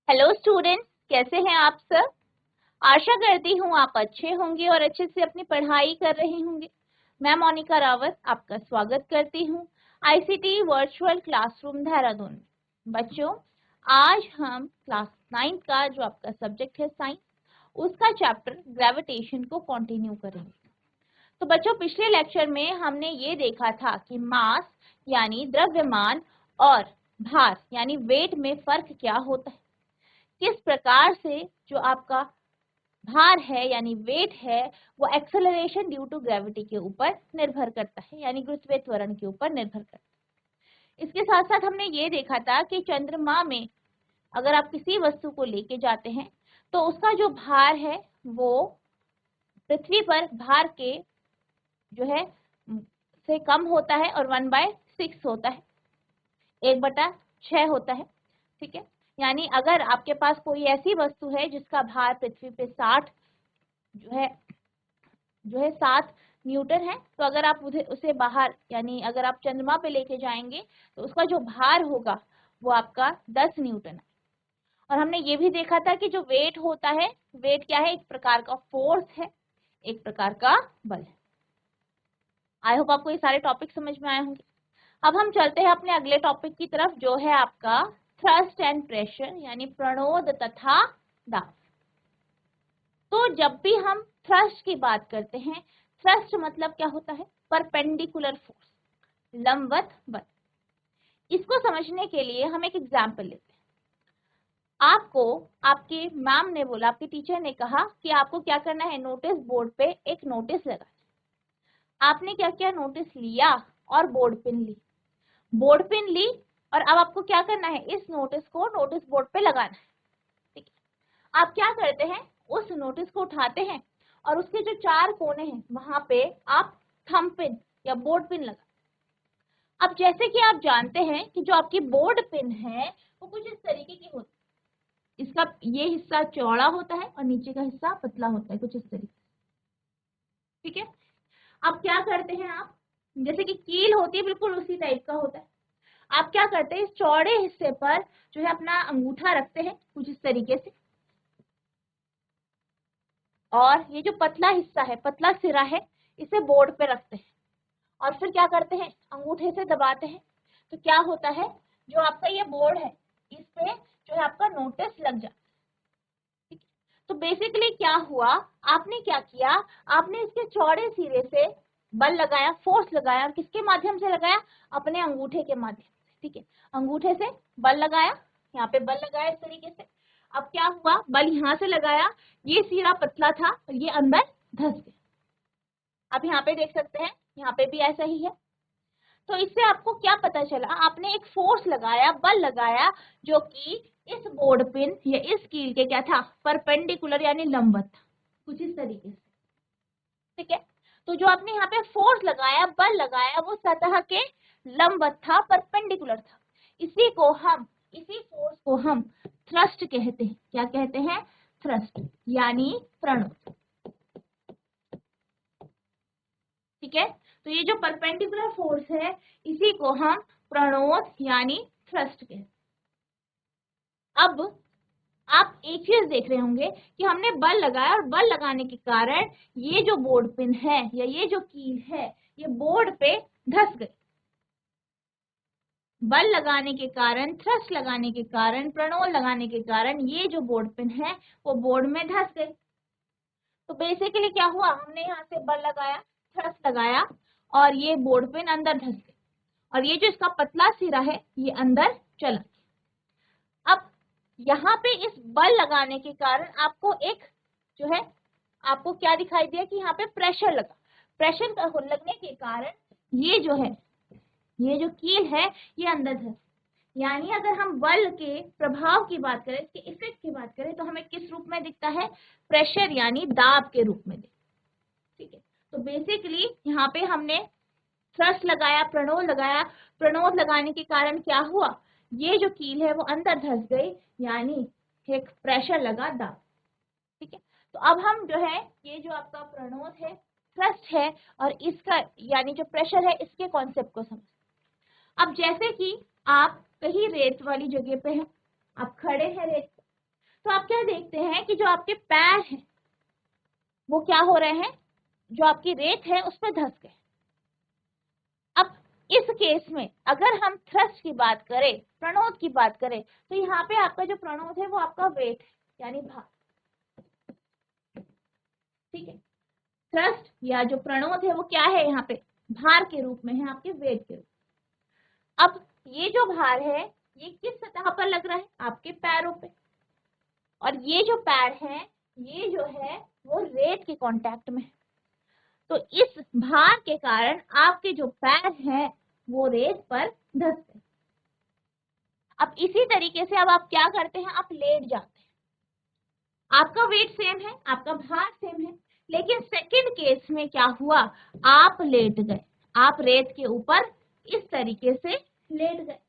Hello students, कैसे हैं आप सब। आशा करती हूँ आप अच्छे होंगे और अच्छे से अपनी पढ़ाई कर रहे होंगे। मैं मोनिका रावत आपका स्वागत करती हूँ आईसीटी वर्चुअल क्लासरूम देहरादून में। बच्चों, आज हम क्लास 9 का जो आपका सब्जेक्ट है साइंस, उसका चैप्टर ग्रेविटेशन को कंटिन्यू करेंगे। तो बच्चों, पिछले लेक्चर में हमने ये देखा था कि मास यानी द्रव्यमान और भार यानी वेट में फर्क क्या होता है, किस प्रकार से जो आपका भार है यानी वेट है वो एक्सेलरेशन ड्यू टू ग्रेविटी के ऊपर निर्भर करता है, यानी गुरुत्वीय त्वरण के ऊपर निर्भर करता है। इसके साथ साथ हमने ये देखा था कि चंद्रमा में अगर आप किसी वस्तु को लेके जाते हैं तो उसका जो भार है वो पृथ्वी पर भार के जो है से कम होता है और 1/6 होता है, 1/6 होता है। ठीक है, यानी अगर आपके पास कोई ऐसी वस्तु है जिसका भार पृथ्वी पे 60 जो है 7 न्यूटन है, तो अगर आप उसे बाहर यानी अगर आप चंद्रमा पे लेके जाएंगे तो उसका जो भार होगा वो आपका 10 न्यूटन है। और हमने ये भी देखा था कि जो वेट होता है, वेट क्या है, एक प्रकार का फोर्स है, एक प्रकार का बल है। आई होप आपको ये सारे टॉपिक समझ में आए होंगे। अब हम चलते हैं अपने अगले टॉपिक की तरफ, जो है आपका थ्रस्ट एंड प्रेशर यानी प्रणोद तथा दाब। तो जब भी हम थ्रस्ट की बात करते हैं, थ्रस्ट मतलब क्या होता है, परपेंडिकुलर फोर्स, लंबवत बल। इसको समझने के लिए हम एक एग्जांपल लेते हैं। आपको आपके मैम ने बोला, आपके टीचर ने कहा कि आपको क्या करना है, नोटिस बोर्ड पे एक नोटिस लगाना है। आपने क्या किया, नोटिस लिया और बोर्ड पिन ली, बोर्ड पिन ली और अब आपको क्या करना है, इस नोटिस को नोटिस बोर्ड पे लगाना है। ठीक है, आप क्या करते हैं, उस नोटिस को उठाते हैं और उसके जो 4 कोने हैं वहां पे आप थंब पिन या बोर्ड पिन लगा। अब जैसे कि आप जानते हैं कि जो आपकी बोर्ड पिन है वो कुछ इस तरीके की होती है, इसका ये हिस्सा चौड़ा होता है और नीचे का हिस्सा पतला होता है, कुछ इस तरीके से। ठीक है, अब क्या करते हैं आप, जैसे कि कील होती है बिल्कुल उसी टाइप का होता है। आप क्या करते हैं, इस चौड़े हिस्से पर जो है अपना अंगूठा रखते हैं कुछ इस तरीके से, और ये जो पतला हिस्सा है, पतला सिरा है, इसे बोर्ड पे रखते हैं और फिर क्या करते हैं, अंगूठे से दबाते हैं। तो क्या होता है, जो आपका ये बोर्ड है इस पे जो है आपका नोटिस लग जाता है। ठीक है, तो बेसिकली क्या हुआ, आपने क्या किया, आपने इसके चौड़े सिरे से बल लगाया, फोर्स लगाया, और किसके माध्यम से लगाया, अपने अंगूठे के माध्यम से। ठीक है, अंगूठे से बल लगाया, यहाँ पे बल लगाया इस तरीके से। अब क्या हुआ, बल यहाँ से लगाया, ये सिरा पतला था और ये अंदर धंस गया। अब यहाँ पे देख सकते हैं, यहाँ पे भी ऐसा ही है। तो इससे आपको क्या पता चला, आपने एक फोर्स लगाया, बल लगाया, जो कि इस बोर्ड पिन या इस कील के क्या था, परपेंडिकुलर यानी लंबवत था, कुछ इस तरीके से। ठीक है, तो जो आपने यहाँ पे फोर्स लगाया, बल लगाया, वो सतह के लंबवत था, परपेंडिकुलर था। इसी फोर्स को हम थ्रस्ट कहते हैं। क्या कहते हैं, थ्रस्ट यानी प्रणोद। ठीक है, तो ये जो परपेंडिकुलर फोर्स है इसी को हम प्रणोद यानी थ्रस्ट कहते हैं। अब आप एक चीज देख रहे होंगे कि हमने बल लगाया और बल लगाने के कारण ये जो बोर्ड पिन है या ये जो कील है ये बोर्ड पे धंस गई। बल लगाने के कारण, थ्रस्ट लगाने के कारण, प्रणोद लगाने के कारण ये जो बोर्ड पिन है वो बोर्ड में धंस गई। तो बेसिकली क्या हुआ, हमने यहाँ से बल लगाया, थ्रस्ट लगाया और ये बोर्ड पिन अंदर धंस गई और ये जो इसका पतला सिरा है ये अंदर चला। अब यहाँ पे इस बल लगाने के कारण आपको एक जो है, आपको क्या दिखाई दिया कि यहाँ पे प्रेशर लगा। प्रेशर लगने के कारण ये जो है, ये जो कील है ये अंदर धंस, यानी अगर हम बल के प्रभाव की बात करें, इसके इफेक्ट की बात करें, तो हमें किस रूप में दिखता है, प्रेशर यानी दाब के रूप में दिखता है। ठीक है, तो बेसिकली यहाँ पे हमने थ्रस्ट लगाया, प्रणोद लगाया, प्रणोद लगाने के कारण क्या हुआ, ये जो कील है वो अंदर धंस गई, यानी एक प्रेशर लगा, दाब। ठीक है, तो अब हम जो है ये जो आपका प्रणोद है, थ्रस्ट है और इसका यानी जो प्रेशर है, इसके कॉन्सेप्ट को समझ। अब जैसे कि आप कहीं रेत वाली जगह पे हैं, आप खड़े हैं रेत, तो आप क्या देखते हैं कि जो आपके पैर हैं वो क्या हो रहे हैं, जो आपकी रेत है उस पर धंस गए। अब इस केस में अगर हम थ्रस्ट की बात करें, प्रणोद की बात करें, तो यहाँ पे आपका जो प्रणोद है वो आपका वेट है, यानी भार। ठीक है, थ्रस्ट या जो प्रणोद है वो क्या है, यहाँ पे भार के रूप में है, आपके वेट के रूप में। अब ये जो भार है ये किस सतह पर लग रहा है, आपके पैरों पे, और ये जो पैर है ये जो है वो रेत के कांटेक्ट में है। तो इस भार के कारण आपके जो पैर हैं वो रेत पर धंस गए। अब इसी तरीके से अब आप क्या करते हैं, आप लेट जाते हैं, आपका वेट सेम है, आपका भार सेम है, लेकिन सेकंड केस में क्या हुआ, आप लेट गए, आप रेत के ऊपर इस तरीके से लेट गए।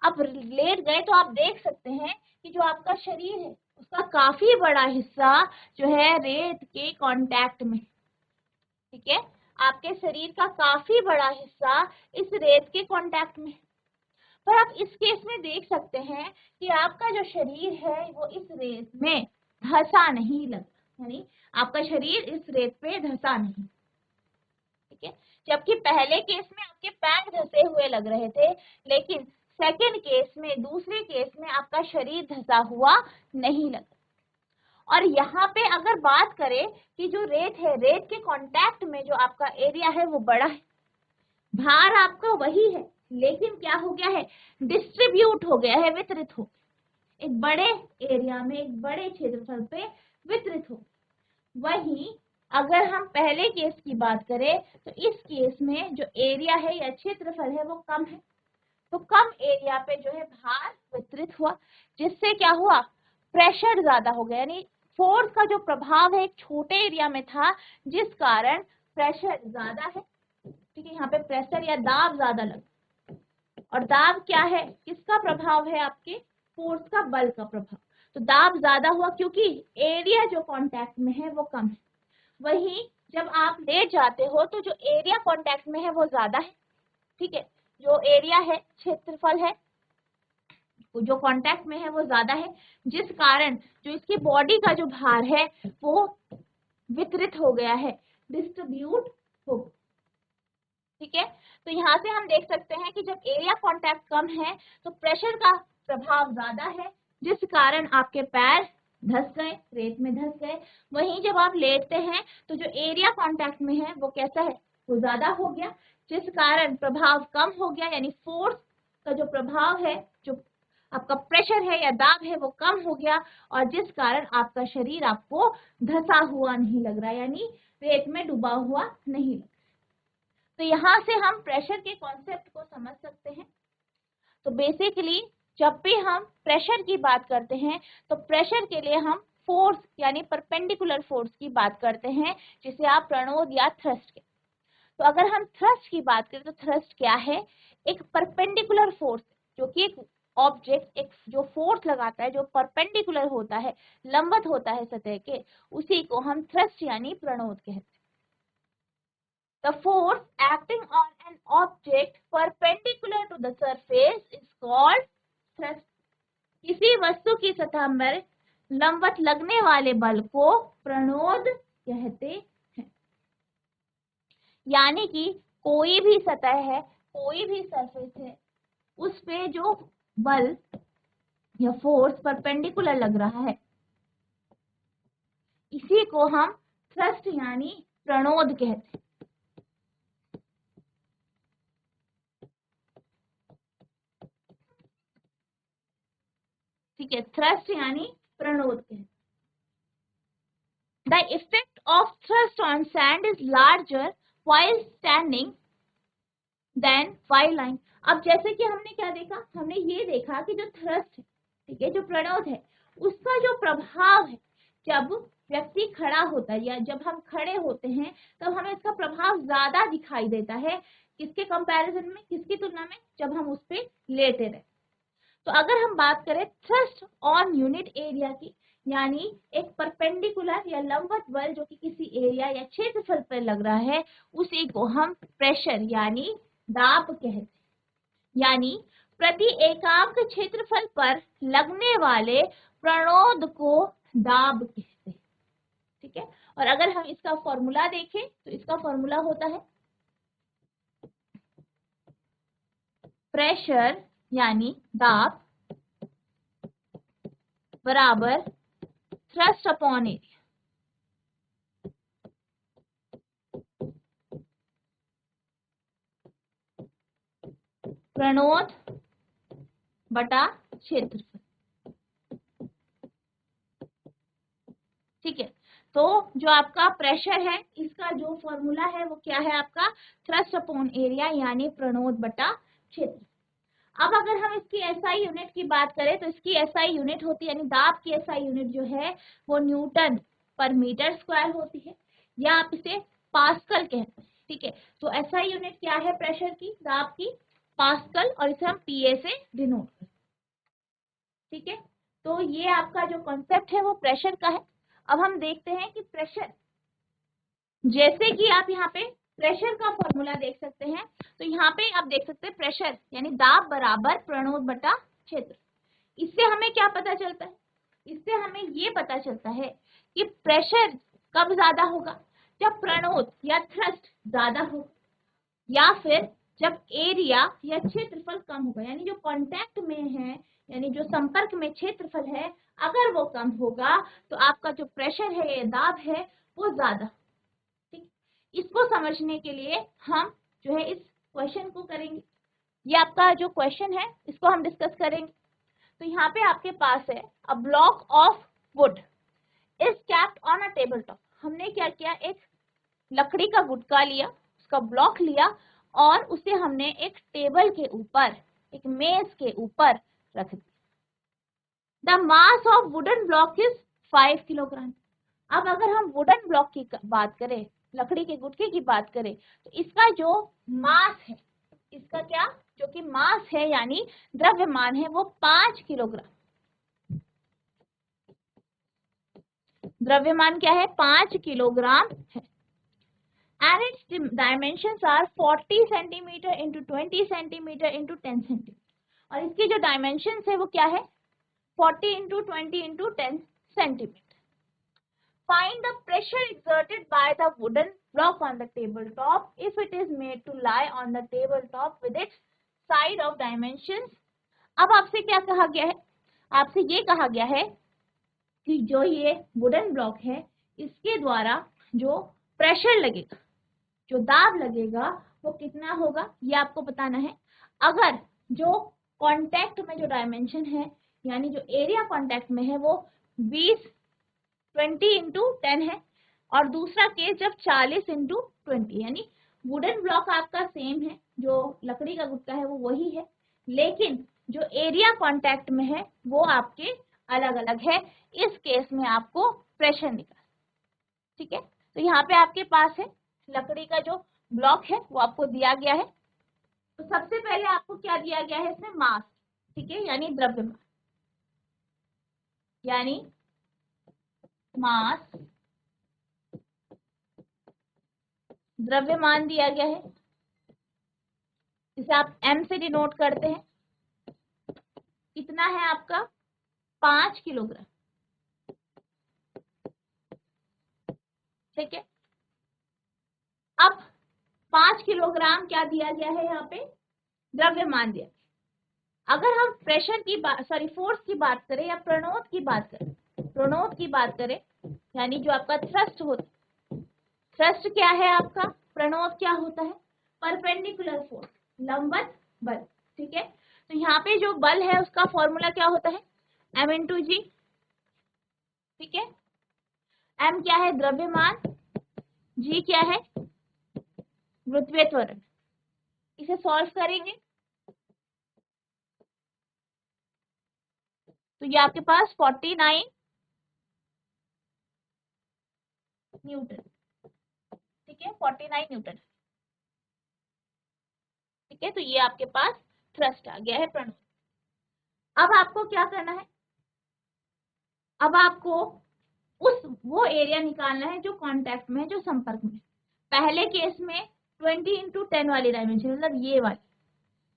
अब लेट गए तो आप देख सकते हैं कि जो आपका शरीर है उसका काफी बड़ा हिस्सा जो है रेत के कांटेक्ट में, ठीक है, आपके शरीर का काफी बड़ा हिस्सा इस रेत के कांटेक्ट में। पर आप इस केस में देख सकते हैं कि आपका जो शरीर है वो इस रेत में धंसा नहीं लगा, यानी आपका शरीर इस रेत पे धंसा नहीं, ठीक है। जबकि पहले केस में आपके पैर धंसे हुए लग रहे थे, लेकिन सेकंड केस में, दूसरे केस में आपका शरीर धंसा हुआ नहीं लगा। और यहाँ पे अगर बात करें कि जो रेत है, रेत के कांटेक्ट में जो आपका एरिया है वो बड़ा है, भार आपका वही है, लेकिन क्या हो गया है, डिस्ट्रीब्यूट हो गया है, वितरित हो, एक बड़े एरिया में, एक बड़े क्षेत्रफल पे वितरित हो। वहीं अगर हम पहले केस की बात करें तो इस केस में जो एरिया है या क्षेत्रफल है वो कम है, तो कम एरिया पे जो है भार वितरित हुआ, जिससे क्या हुआ, प्रेशर ज्यादा हो गया, यानी फोर्स का जो प्रभाव है एक छोटे एरिया में था, जिस कारण प्रेशर ज्यादा है, ठीक है, यहाँ पे प्रेशर या दाब ज्यादा लगा। और दाब क्या है, किसका प्रभाव है, आपके फोर्स का, बल का प्रभाव। तो दाब ज्यादा हुआ क्योंकि एरिया जो कांटेक्ट में है वो कम है। वहीं जब आप लेट जाते हो तो जो एरिया कांटेक्ट में है वो ज्यादा है, ठीक है, जो एरिया है, क्षेत्रफल है, जो कांटेक्ट में है वो ज्यादा है, जिस कारण जो इसकी बॉडी का जो भार है वो वितरित हो गया है, डिस्ट्रीब्यूट हो, ठीक है। तो यहाँ से हम देख सकते हैं कि जब एरिया कांटेक्ट कम है तो प्रेशर का प्रभाव ज्यादा है, जिस कारण आपके पैर धंस गए, रेत में धंस गए। वहीं जब आप लेटते हैं तो जो एरिया कांटेक्ट में है वो कैसा है, वो ज्यादा हो गया, जिस कारण प्रभाव कम हो गया, यानी फोर्स का जो प्रभाव है, जो आपका प्रेशर है या दाब है वो कम हो गया, और जिस कारण आपका शरीर आपको धंसा हुआ नहीं लग रहा, यानी रेत में डूबा हुआ नहीं लग रहा। तो यहाँ से हम प्रेशर के कॉन्सेप्ट को समझ सकते हैं। तो बेसिकली जब भी हम प्रेशर की बात करते हैं तो प्रेशर के लिए हम फोर्स यानी परपेंडिकुलर फोर्स की बात करते हैं, जिसे आप प्रणोद या थ्रस्ट के। तो अगर हम थ्रस्ट की बात करें तो थ्रस्ट क्या है, एक परपेंडिकुलर फोर्स, जो कि एक ऑब्जेक्ट, एक जो फोर्स लगाता है जो परपेंडिकुलर होता है, लंबवत होता है सतह के, उसी को हम थ्रस्ट यानी प्रणोद कहते हैं। The force acting on an object perpendicular to the surface is called thrust. किसी वस्तु की सतह पर लंबवत लगने वाले बल को प्रणोद कहते हैं। यानी कि कोई भी सतह है, कोई भी सरफेस है, उस पे जो बल या फोर्स परपेंडिकुलर लग रहा है, इसी को हम थ्रस्ट यानी प्रणोद कहते हैं। ठीक है, थ्रस्ट यानी प्रणोद कहते। The effect of thrust on sand is larger while standing than while lying. अब जैसे कि हमने क्या देखा, हमने ये देखा कि जो थ्रस्ट है, ठीक है, जो प्रणोद है, उसका जो प्रभाव है, जब व्यक्ति खड़ा होता है या जब हम खड़े होते हैं तब हमें इसका प्रभाव ज्यादा दिखाई देता है, किसके कंपैरिजन में, किसकी तुलना में, जब हम उस पे लेटे रहे। तो अगर हम बात करें थ्रस्ट ऑन यूनिट एरिया की, यानी एक परपेंडिकुलर या लंबवत बल जो कि किसी एरिया या क्षेत्रफल पर लग रहा है, उसी को हम प्रेशर यानी दाब कहते हैं। यानी प्रति एकांक क्षेत्रफल पर लगने वाले प्रणोद को दाब कहते हैं। ठीक है, और अगर हम इसका फॉर्मूला देखें तो इसका फॉर्मूला होता है प्रेशर यानी दाब बराबर थ्रस्ट अपॉन एरिया। प्रणोद बटा क्षेत्रफल। ठीक है, तो जो आपका प्रेशर है इसका जो फॉर्मूला है वो क्या है आपका थ्रस्ट अपॉन एरिया यानी प्रणोद बटा क्षेत्र। अब अगर हम इसकी एसआई यूनिट की बात करें तो इसकी एसआई यूनिट होती है यानी दाब की एसआई यूनिट जो है वो न्यूटन पर मीटर स्क्वायर होती है या आप इसे पास्कल कहते हैं। ठीक है, तो एसआई यूनिट क्या है प्रेशर की, दाब की, पास्कल, और इसे हम पीए से डिनोट करते हैं। ठीक है, तो ये आपका जो कॉन्सेप्ट है वो प्रेशर का है। अब हम देखते हैं कि प्रेशर, जैसे कि आप यहाँ पे प्रेशर का फॉर्मूला देख सकते हैं, तो यहाँ पे आप देख सकते हैं प्रेशर यानी दाब बराबर प्रणोद बटा क्षेत्र। इससे हमें क्या पता चलता है, इससे हमें ये पता चलता है कि प्रेशर कब ज्यादा होगा, जब प्रणोद या थ्रस्ट ज्यादा होगा या फिर जब एरिया या क्षेत्रफल कम होगा, यानी जो कांटेक्ट में है यानी जो संपर्क में क्षेत्रफल है अगर वो कम होगा तो आपका जो प्रेशर है या दाब है वो ज्यादा। ठीक, इसको समझने के लिए हम जो है इस क्वेश्चन को करेंगे। ये आपका जो क्वेश्चन है इसको हम डिस्कस करेंगे। तो यहाँ पे आपके पास है a block of would is kept on a table top. हमने क्या किया, एक लकड़ी का गुटका लिया, उसका ब्लॉक लिया और उसे हमने एक टेबल के ऊपर, एक मेज के ऊपर रख दिया। The mass of wooden block is 5 kilogram. अब अगर हम वुडन ब्लॉक की बात करें, लकड़ी के गुटके की बात करें, तो इसका जो मास है, इसका क्या जो कि मास है यानी द्रव्यमान है वो 5 किलोग्राम। द्रव्यमान क्या है, 5 किलोग्राम है। And its dimensions are 40 centimetre into 20 centimetre into 10 centimetre. और इसकी जो डायमेंशन है वो क्या है, 40 into 20 into 10 centimetre. Find the pressure exerted by the wooden block on the tabletop if it is made to lie on the tabletop with its side of dimensions। अब आपसे क्या कहा गया है, आपसे ये कहा गया है कि जो ये वुडन ब्लॉक है इसके द्वारा जो प्रेशर लगेगा, जो दाब लगेगा वो कितना होगा ये आपको बताना है। अगर जो कांटेक्ट में जो डायमेंशन है यानी जो एरिया कांटेक्ट में है वो 20 इंटू 10 है और दूसरा केस जब 40 इंटू 20, यानी वुडन ब्लॉक आपका सेम है, जो लकड़ी का गुटका है वो वही है, लेकिन जो एरिया कांटेक्ट में है वो आपके अलग अलग है। इस केस में आपको प्रेशर निकाल। ठीक है, तो यहाँ पे आपके पास है लकड़ी का जो ब्लॉक है वो आपको दिया गया है। तो सबसे पहले आपको क्या दिया गया है इसमें, मास। ठीक है, यानी द्रव्यमान, यानी मास, द्रव्यमान दिया गया है, इसे आप m से डिनोट करते हैं। कितना है आपका 5 किलोग्राम। ठीक है, अब 5 किलोग्राम क्या दिया गया है, यहाँ पे द्रव्यमान दिया। अगर हम प्रेशर की बात, सॉरी फोर्स की बात करें या प्रणोद की बात करें, प्रणोद की बात करें यानी जो आपका थ्रस्ट होता है, थ्रस्ट क्या है आपका, प्रणोद क्या होता है, परपेंडिकुलर फोर्स, लंबवत बल। ठीक है, तो यहाँ पे जो बल है उसका फॉर्मूला क्या होता है, m इंटू जी। ठीक है, m क्या है द्रव्यमान, g क्या है गुरुत्वीय त्वरण। इसे सॉल्व करेंगे तो ये आपके पास 49 न्यूटन। ठीक है, 49 न्यूटन। ठीक है, तो ये आपके पास थ्रस्ट आ गया है प्रणोद। अब आपको क्या करना है, अब आपको वो एरिया निकालना है जो कांटेक्ट में है, जो संपर्क में। पहले केस में 20 इंटू 10 वाली डायमेंशन, मतलब ये वाली,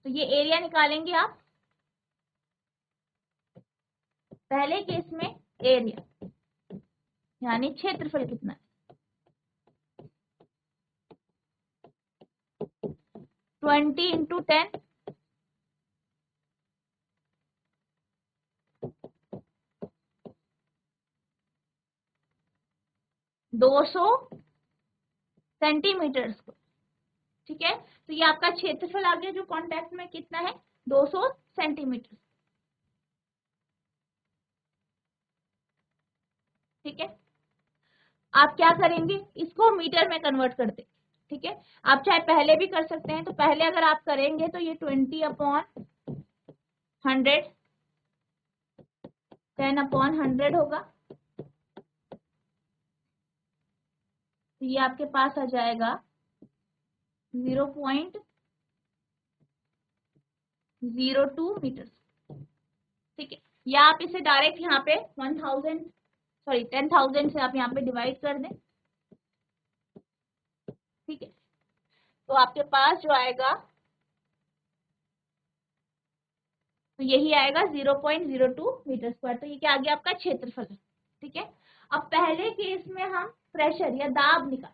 तो ये एरिया निकालेंगे आप पहले केस में एरिया यानी क्षेत्रफल कितना है, 20 इंटू 10, 200 सेंटीमीटर स्क्वायर। ठीक है, तो ये आपका क्षेत्रफल आ गया जो कॉन्टेक्ट में कितना है, 200 सेंटीमीटर। ठीक है, आप क्या करेंगे, इसको मीटर में कन्वर्ट कर देंगे। ठीक है, आप चाहे पहले भी कर सकते हैं, तो पहले अगर आप करेंगे तो ये 20/100, 10/100 होगा। तो ये आपके पास आ जाएगा 0.02 मीटर। ठीक है, या आप इसे डायरेक्ट यहाँ पे 10,000 से आप यहाँ पे डिवाइड कर दें। ठीक है, तो आपके पास जो आएगा तो यही आएगा 0.02 मीटर स्क्वायर। तो ये क्या आ गया, आपका क्षेत्रफल है। ठीक है, अब पहले केस में हम प्रेशर या दाब निकाल।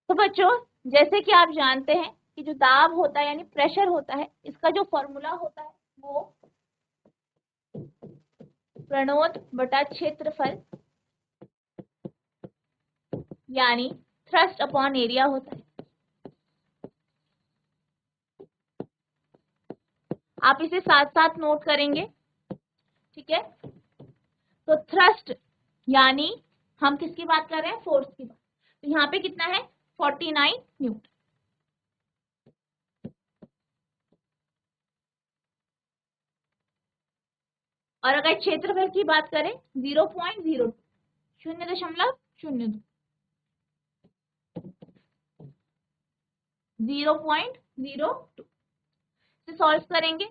तो बच्चों, जैसे कि आप जानते हैं कि जो दाब होता है यानी प्रेशर होता है, इसका जो फॉर्मूला होता है वो प्रणोद बटा क्षेत्रफल यानी थ्रस्ट अपॉन एरिया होता है। आप इसे साथ साथ नोट करेंगे। ठीक है, तो थ्रस्ट यानी हम किसकी बात कर रहे हैं, फोर्स की बात। तो यहाँ पे कितना है, 49 न्यूटन। और अगर क्षेत्रफल की बात करें 0.02, 0.02, 0.02 से सॉल्व करेंगे।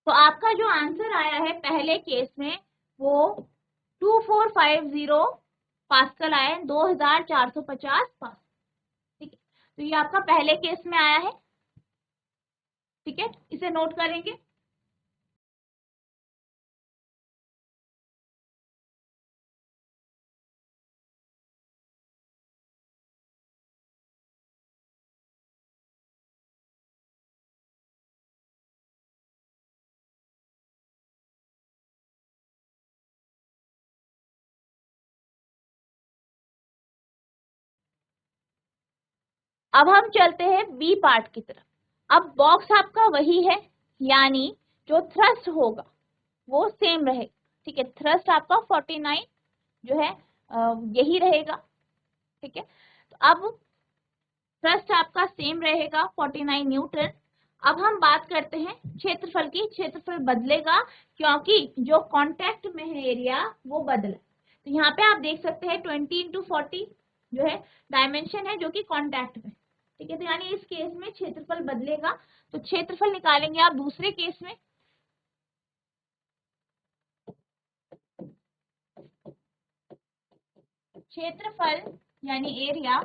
तो आपका जो आंसर आया है पहले केस में वो 2450 पास्कल आया है, 2450 पास्कल। ठीक है, तो ये आपका पहले केस में आया है। ठीक है, इसे नोट करेंगे। अब हम चलते हैं बी पार्ट की तरफ। अब बॉक्स आपका वही है, यानी जो थ्रस्ट होगा वो सेम रहेगा। ठीक है, थ्रस्ट आपका 49 जो है यही रहेगा। ठीक है, तो अब थ्रस्ट आपका सेम रहेगा 49 न्यूटन। अब हम बात करते हैं क्षेत्रफल की। क्षेत्रफल बदलेगा क्योंकि जो कांटेक्ट में है एरिया वो बदला। तो यहाँ पे आप देख सकते हैं 20 × 40 जो है डायमेंशन है जो कि कांटेक्ट में। ठीक है, तो यानी इस केस में क्षेत्रफल बदलेगा। तो क्षेत्रफल निकालेंगे आप दूसरे केस में। क्षेत्रफल यानी एरिया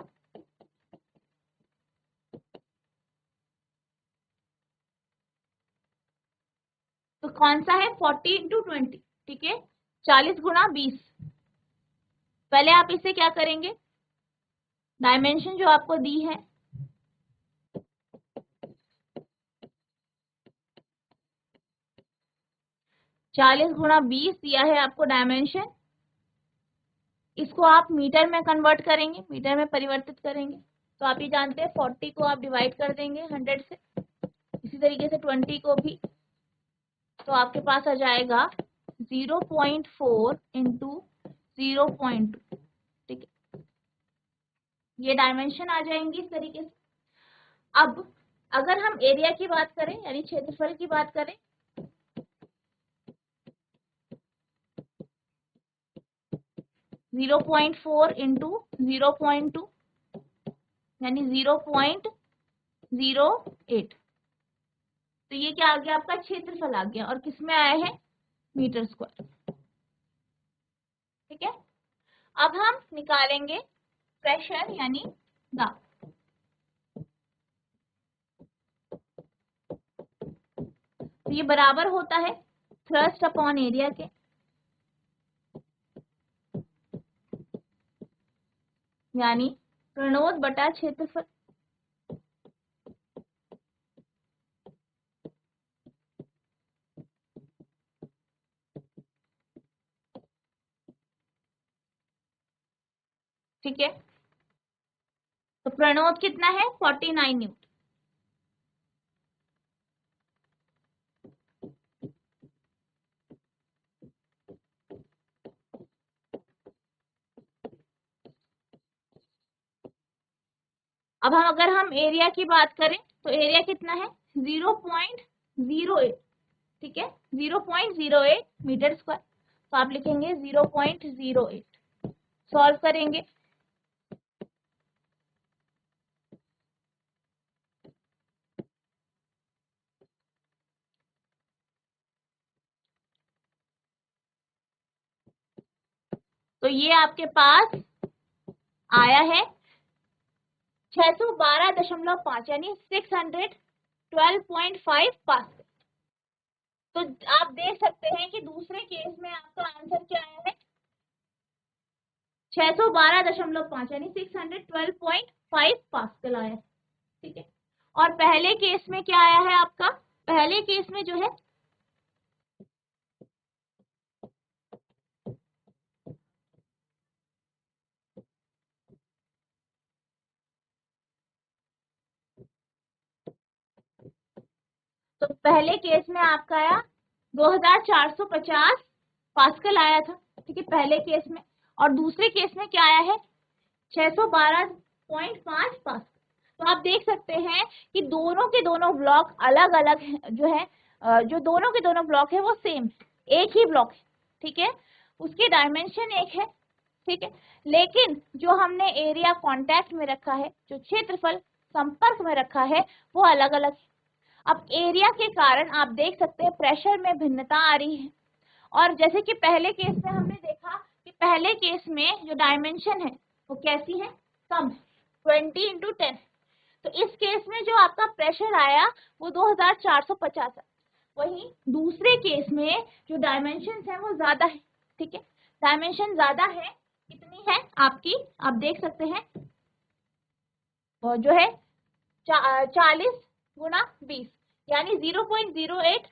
तो कौन सा है, 40 × 20। ठीक है, 40 × 20। पहले आप इसे क्या करेंगे, डायमेंशन जो आपको दी है 40 × 20 दिया है आपको डायमेंशन। इसको आप मीटर में कन्वर्ट करेंगे, मीटर में परिवर्तित करेंगे। तो आप ये जानते हैं 40 को आप डिवाइड कर देंगे 100 से, इसी तरीके से 20 को भी। तो आपके पास आ जाएगा 0.4 × 0.2। ठीक है, ये डायमेंशन आ जाएंगी इस तरीके से। अब अगर हम एरिया की बात करें यानी क्षेत्रफल की बात करें, जीरो 0.4 × 0.2 यानी 0.02 0.08। तो ये क्या आ गया, आपका क्षेत्रफल आ गया, और किसमें आया है, मीटर स्क्वायर। ठीक है, अब हम निकालेंगे प्रेशर यानी दाब। तो ये बराबर होता है थ्रस्ट अपॉन एरिया के, यानी प्रणोद बटा क्षेत्रफल। ठीक है, तो प्रणोद कितना है, 49 न्यूटन। अब अगर हम एरिया की बात करें तो एरिया कितना है, 0.08। ठीक है, 0.08 मीटर स्क्वायर। तो आप लिखेंगे 0.08। सॉल्व करेंगे, तो ये आपके पास आया है 612.5 यानी 612.5 पास्कल। तो आप देख सकते हैं कि दूसरे केस में आपका आंसर क्या आया है, 612.5 यानी 612.5 पास्कल आया है। ठीक है, और पहले केस में क्या आया है आपका, पहले केस में जो है तो पहले केस में आपका आया 2450 पास्कल आया था। ठीक है, पहले केस में, और दूसरे केस में क्या आया है, 612.5 पास्कल। तो आप देख सकते हैं कि दोनों के दोनों ब्लॉक अलग अलग जो है, जो दोनों के दोनों ब्लॉक है वो सेम, एक ही ब्लॉक है। ठीक है, उसके डायमेंशन एक है। ठीक है, लेकिन जो हमने एरिया कांटेक्ट में रखा है, जो क्षेत्रफल संपर्क में रखा है, वो अलग अलग है। अब एरिया के कारण आप देख सकते हैं प्रेशर में भिन्नता आ रही है। और जैसे कि पहले केस में हमने देखा कि पहले केस में जो डायमेंशन है वो कैसी है, कम है, 20x10। तो इस केस में जो आपका प्रेशर आया वो 2450 है। वहीं दूसरे केस में जो डायमेंशन है वो ज्यादा है। ठीक है, डायमेंशन ज्यादा है, कितनी है आपकी, आप देख सकते हैं वो जो है 40x20 यानी 0.08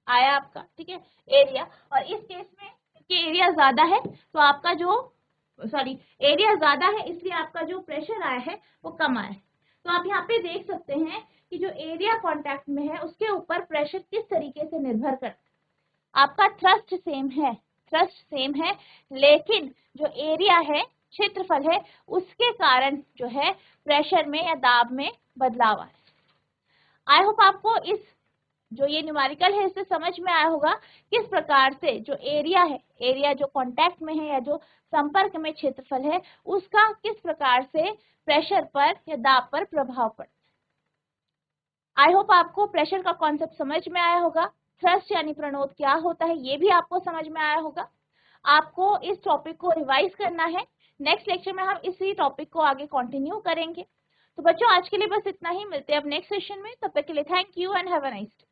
आया आपका। ठीक है, एरिया, और इस केस में क्योंकि एरिया ज्यादा है तो आपका जो एरिया ज्यादा है इसलिए आपका जो प्रेशर आया है वो कम आया है। तो आप यहाँ पे देख सकते हैं कि जो एरिया कांटेक्ट में है उसके ऊपर प्रेशर किस तरीके से निर्भर करता है। आपका थ्रस्ट सेम है, थ्रस्ट सेम है, लेकिन जो एरिया है, क्षेत्रफल है, उसके कारण जो है प्रेशर में या दाब में बदलाव आया। आई होप आपको इस जो ये न्यूमेरिकल है इससे समझ में आया होगा किस प्रकार से जो एरिया है, एरिया जो कांटेक्ट में है या जो संपर्क में क्षेत्रफल है, उसका किस प्रकार से प्रेशर पर या दाब पर प्रभाव पड़ता है। आई होप आपको प्रेशर का कॉन्सेप्ट समझ में आया होगा, थ्रस्ट यानी प्रणोद क्या होता है ये भी आपको समझ में आया होगा। आपको इस टॉपिक को रिवाइज करना है, नेक्स्ट लेक्चर में हम इसी टॉपिक को आगे कंटिन्यू करेंगे। तो बच्चों आज के लिए बस इतना ही, मिलते हैं अब नेक्स्ट सेशन में, तब तक के लिए thank you and have a nice day.